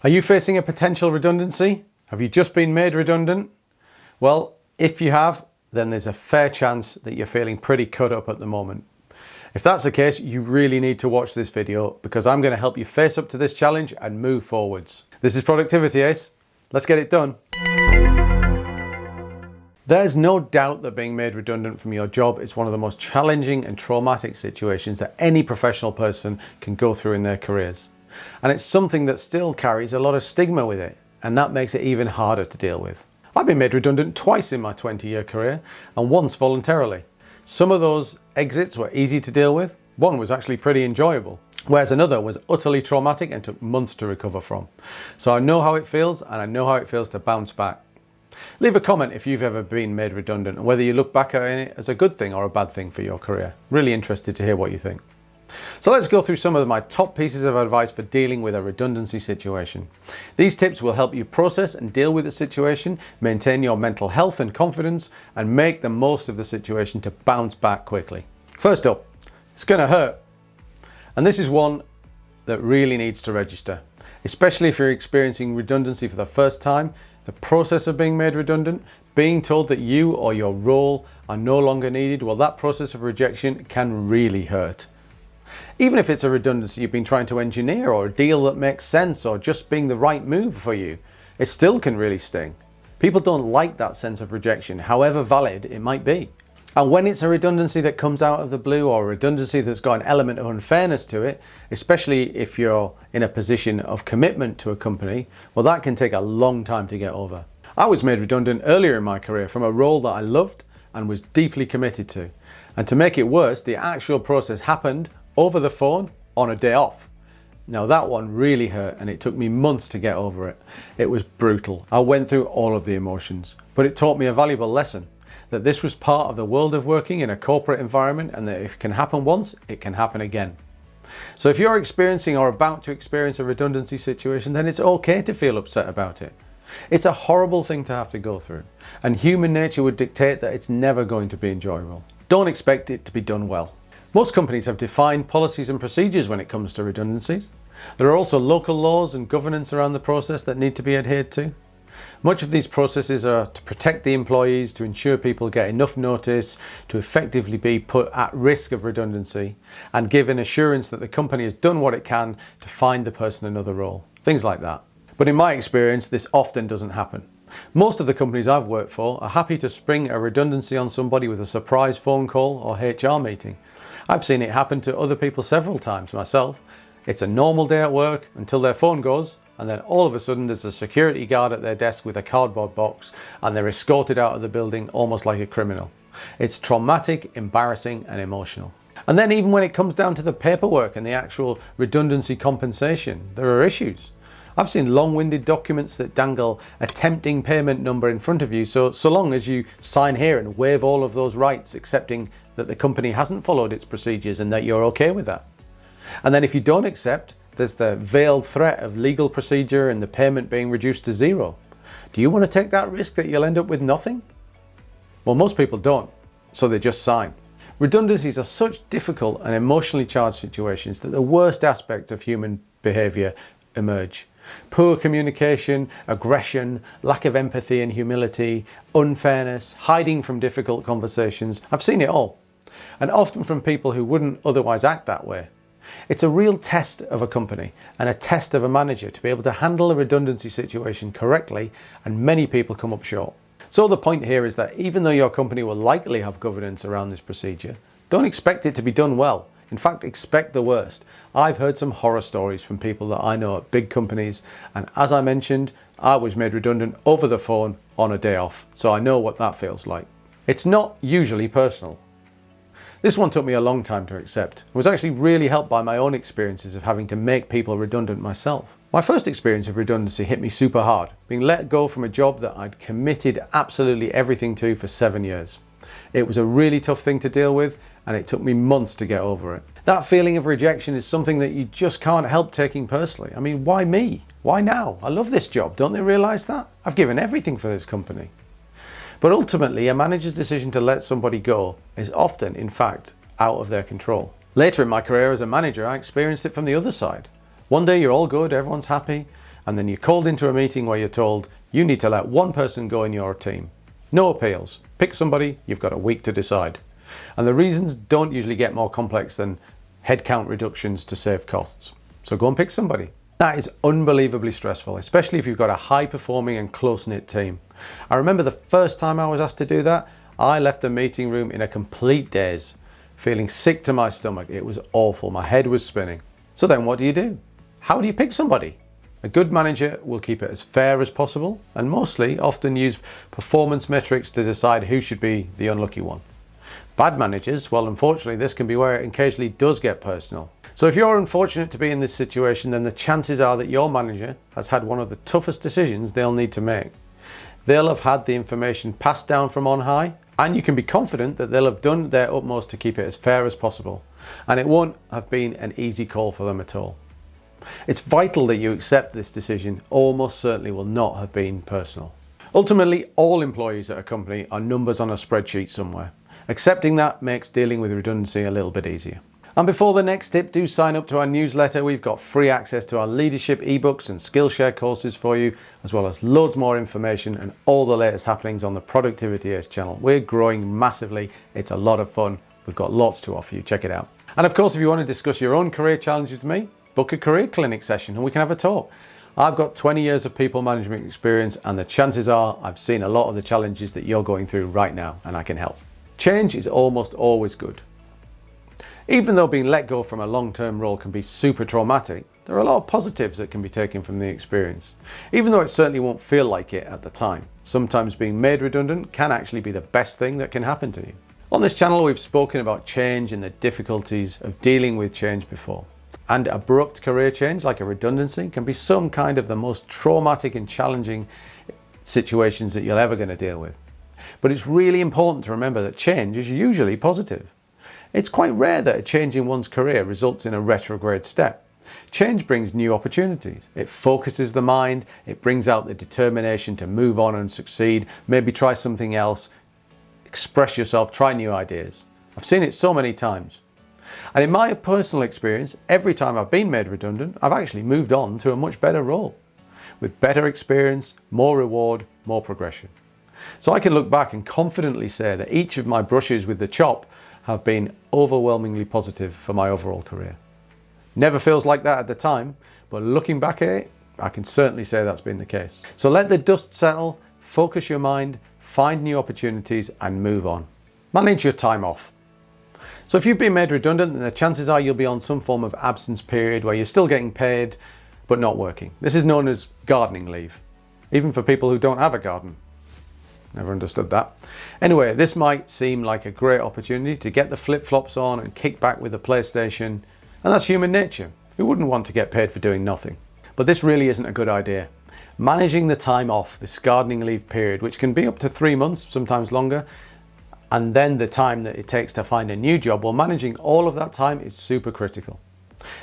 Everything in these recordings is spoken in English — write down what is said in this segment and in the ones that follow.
Are you facing a potential redundancy? Have you just been made redundant? Well, if you have, then there's a fair chance that you're feeling pretty cut up at the moment. If that's the case, you really need to watch this video because I'm going to help you face up to this challenge and move forwards. This is Productivity Ace. Let's get it done. There's no doubt that being made redundant from your job is one of the most challenging and traumatic situations that any professional person can go through in their careers. And it's something that still carries a lot of stigma with it, and that makes it even harder to deal with. I've been made redundant twice in my 20-year career, and once voluntarily. Some of those exits were easy to deal with. One was actually pretty enjoyable, whereas another was utterly traumatic and took months to recover from. So I know how it feels, and I know how it feels to bounce back. Leave a comment if you've ever been made redundant and whether you look back at it as a good thing or a bad thing for your career. Really interested to hear what you think. So let's go through some of my top pieces of advice for dealing with a redundancy situation. These tips will help you process and deal with the situation, maintain your mental health and confidence, and make the most of the situation to bounce back quickly. First up, it's going to hurt. And this is one that really needs to register, especially if you're experiencing redundancy for the first time. The process of being made redundant, being told that you or your role are no longer needed, well, that process of rejection can really hurt. Even if it's a redundancy you've been trying to engineer, or a deal that makes sense, or just being the right move for you, it still can really sting. People don't like that sense of rejection, however valid it might be. And when it's a redundancy that comes out of the blue, or a redundancy that's got an element of unfairness to it, especially if you're in a position of commitment to a company, well, that can take a long time to get over. I was made redundant earlier in my career from a role that I loved and was deeply committed to. And to make it worse, the actual process happened over the phone on a day off. Now that one really hurt, and it took me months to get over it. It was brutal. I went through all of the emotions, but it taught me a valuable lesson, that this was part of the world of working in a corporate environment, and that if it can happen once, it can happen again. So if you're experiencing or about to experience a redundancy situation, then it's okay to feel upset about it. It's a horrible thing to have to go through, and human nature would dictate that it's never going to be enjoyable. Don't expect it to be done well. Most companies have defined policies and procedures when it comes to redundancies. There are also local laws and governance around the process that need to be adhered to. Much of these processes are to protect the employees, to ensure people get enough notice to effectively be put at risk of redundancy, and give an assurance that the company has done what it can to find the person another role. Things like that. But in my experience, this often doesn't happen. Most of the companies I've worked for are happy to spring a redundancy on somebody with a surprise phone call or HR meeting. I've seen it happen to other people several times myself. It's a normal day at work until their phone goes, and then all of a sudden there's a security guard at their desk with a cardboard box, and they're escorted out of the building almost like a criminal. It's traumatic, embarrassing, and emotional. And then even when it comes down to the paperwork and the actual redundancy compensation, there are issues. I've seen long-winded documents that dangle a tempting payment number in front of you, so long as you sign here and waive all of those rights, accepting that the company hasn't followed its procedures and that you're okay with that. And then if you don't accept, there's the veiled threat of legal procedure and the payment being reduced to zero. Do you want to take that risk that you'll end up with nothing? Well, most people don't, so they just sign. Redundancies are such difficult and emotionally charged situations that the worst aspects of human behaviour emerge. Poor communication, aggression, lack of empathy and humility, unfairness, hiding from difficult conversations. I've seen it all, and often from people who wouldn't otherwise act that way. It's a real test of a company and a test of a manager to be able to handle a redundancy situation correctly, and many people come up short. So the point here is that even though your company will likely have governance around this procedure, don't expect it to be done well. In fact, expect the worst. I've heard some horror stories from people that I know at big companies, and as I mentioned, I was made redundant over the phone on a day off, so I know what that feels like. It's not usually personal. This one took me a long time to accept. I was actually really helped by my own experiences of having to make people redundant myself. My first experience of redundancy hit me super hard, being let go from a job that I'd committed absolutely everything to for 7 years. It was a really tough thing to deal with, and it took me months to get over it. That feeling of rejection is something that you just can't help taking personally. I mean, why me? Why now? I love this job, don't they realise that? I've given everything for this company. But ultimately, a manager's decision to let somebody go is often, in fact, out of their control. Later in my career as a manager, I experienced it from the other side. One day you're all good, everyone's happy, and then you're called into a meeting where you're told you need to let one person go in your team. No appeals. Pick somebody, you've got a week to decide. And the reasons don't usually get more complex than headcount reductions to save costs. So go and pick somebody. That is unbelievably stressful, especially if you've got a high-performing and close-knit team. I remember the first time I was asked to do that, I left the meeting room in a complete daze, feeling sick to my stomach. It was awful. My head was spinning. So then what do? How do you pick somebody? A good manager will keep it as fair as possible and mostly often use performance metrics to decide who should be the unlucky one. Bad managers, well, unfortunately, this can be where it occasionally does get personal. So if you're unfortunate to be in this situation, then the chances are that your manager has had one of the toughest decisions they'll need to make. They'll have had the information passed down from on high, and you can be confident that they'll have done their utmost to keep it as fair as possible. And it won't have been an easy call for them at all. It's vital that you accept this decision, or most certainly will not have been personal. Ultimately, all employees at a company are numbers on a spreadsheet somewhere. Accepting that makes dealing with redundancy a little bit easier. And before the next tip, do sign up to our newsletter. We've got free access to our leadership ebooks and Skillshare courses for you, as well as loads more information and all the latest happenings on the Productivity Ace channel. We're growing massively. It's a lot of fun. We've got lots to offer you. Check it out. And of course, if you want to discuss your own career challenges with me, book a career clinic session and we can have a talk. I've got 20 years of people management experience, and the chances are I've seen a lot of the challenges that you're going through right now, and I can help. Change is almost always good. Even though being let go from a long-term role can be super traumatic, there are a lot of positives that can be taken from the experience. Even though it certainly won't feel like it at the time, sometimes being made redundant can actually be the best thing that can happen to you. On this channel, we've spoken about change and the difficulties of dealing with change before. And abrupt career change, like a redundancy, can be some kind of the most traumatic and challenging situations that you're ever going to deal with. But it's really important to remember that change is usually positive. It's quite rare that a change in one's career results in a retrograde step. Change brings new opportunities. It focuses the mind, it brings out the determination to move on and succeed, maybe try something else, express yourself, try new ideas. I've seen it so many times. And in my personal experience, every time I've been made redundant, I've actually moved on to a much better role, with better experience, more reward, more progression. So I can look back and confidently say that each of my brushes with the chop have been overwhelmingly positive for my overall career. Never feels like that at the time, but looking back at it, I can certainly say that's been the case. So let the dust settle, focus your mind, find new opportunities and move on. Manage your time off. So if you've been made redundant, then the chances are you'll be on some form of absence period where you're still getting paid, but not working. This is known as gardening leave, even for people who don't have a garden. Never understood that. Anyway, this might seem like a great opportunity to get the flip-flops on and kick back with the PlayStation, and that's human nature. Who wouldn't want to get paid for doing nothing? But this really isn't a good idea. Managing the time off, this gardening leave period, which can be up to 3 months, sometimes longer, and then the time that it takes to find a new job, well, managing all of that time is super critical.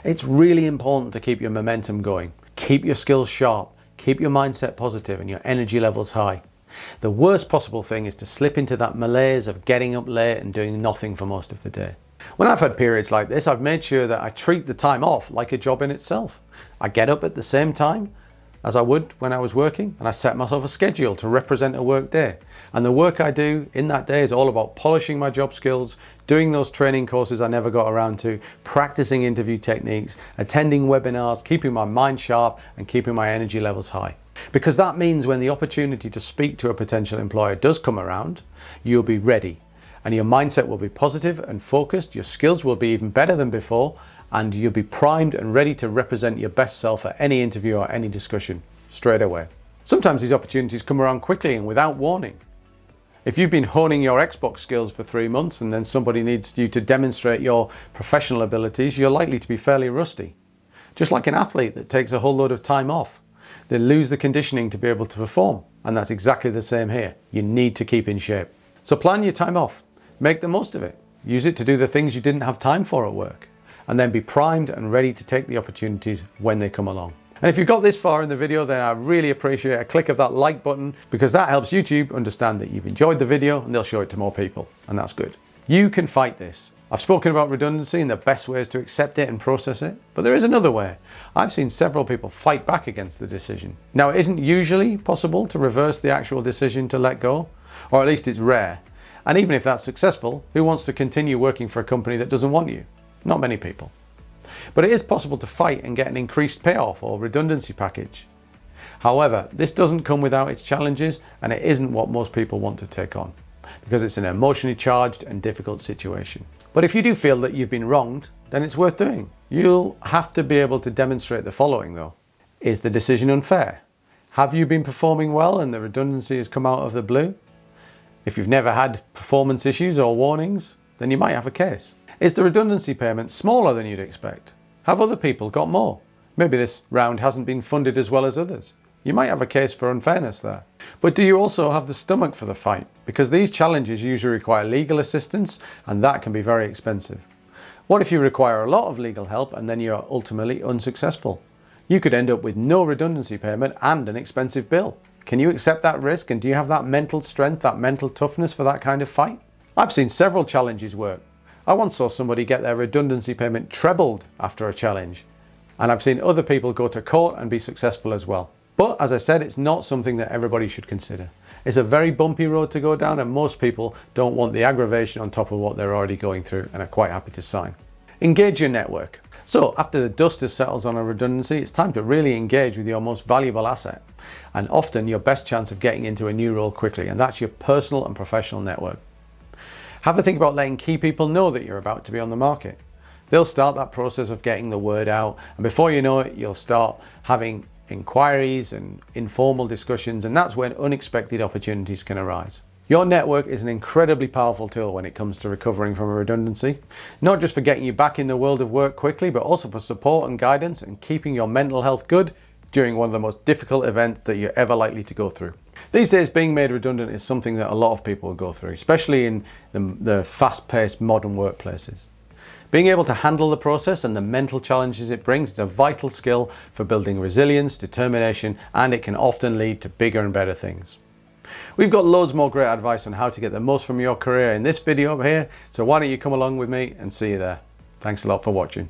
It's really important to keep your momentum going, keep your skills sharp, keep your mindset positive and your energy levels high. The worst possible thing is to slip into that malaise of getting up late and doing nothing for most of the day. When I've had periods like this, I've made sure that I treat the time off like a job in itself. I get up at the same time as I would when I was working, and I set myself a schedule to represent a work day. And the work I do in that day is all about polishing my job skills, doing those training courses I never got around to, practicing interview techniques, attending webinars, keeping my mind sharp and keeping my energy levels high. Because that means when the opportunity to speak to a potential employer does come around, you'll be ready and your mindset will be positive and focused, your skills will be even better than before, and you'll be primed and ready to represent your best self at any interview or any discussion straight away. Sometimes these opportunities come around quickly and without warning. If you've been honing your Xbox skills for 3 months and then somebody needs you to demonstrate your professional abilities, you're likely to be fairly rusty. Just like an athlete that takes a whole load of time off. They lose the conditioning to be able to perform, and that's exactly the same here. You need to keep in shape. So plan your time off, make the most of it. Use it to do the things you didn't have time for at work, and then be primed and ready to take the opportunities when they come along. And if you've got this far in the video, then I really appreciate a click of that like button, because that helps YouTube understand that you've enjoyed the video and they'll show it to more people, and that's good. You can fight this. I've spoken about redundancy and the best ways to accept it and process it, but there is another way. I've seen several people fight back against the decision. Now, it isn't usually possible to reverse the actual decision to let go, or at least it's rare. And even if that's successful, who wants to continue working for a company that doesn't want you? Not many people. But it is possible to fight and get an increased payoff or redundancy package. However, this doesn't come without its challenges, and it isn't what most people want to take on, because it's an emotionally charged and difficult situation. But if you do feel that you've been wronged, then it's worth doing. You'll have to be able to demonstrate the following though. Is the decision unfair? Have you been performing well and the redundancy has come out of the blue? If you've never had performance issues or warnings, then you might have a case. Is the redundancy payment smaller than you'd expect? Have other people got more? Maybe this round hasn't been funded as well as others. You might have a case for unfairness there. But do you also have the stomach for the fight? Because these challenges usually require legal assistance, and that can be very expensive. What if you require a lot of legal help and then you're ultimately unsuccessful? You could end up with no redundancy payment and an expensive bill. Can you accept that risk, and do you have that mental strength, that mental toughness for that kind of fight? I've seen several challenges work. I once saw somebody get their redundancy payment trebled after a challenge, and I've seen other people go to court and be successful as well. But as I said, it's not something that everybody should consider. It's a very bumpy road to go down, and most people don't want the aggravation on top of what they're already going through and are quite happy to sign. Engage your network. So after the dust has settled on a redundancy, it's time to really engage with your most valuable asset, and often your best chance of getting into a new role quickly, and that's your personal and professional network. Have a think about letting key people know that you're about to be on the market. They'll start that process of getting the word out, and before you know it, you'll start having inquiries and informal discussions, and that's when unexpected opportunities can arise. Your network is an incredibly powerful tool when it comes to recovering from a redundancy, not just for getting you back in the world of work quickly, but also for support and guidance and keeping your mental health good during one of the most difficult events that you're ever likely to go through. These days, being made redundant is something that a lot of people go through, especially in the fast-paced modern workplaces. Being able to handle the process and the mental challenges it brings is a vital skill for building resilience, determination, and it can often lead to bigger and better things. We've got loads more great advice on how to get the most from your career in this video here, so why don't you come along with me and see you there. Thanks a lot for watching.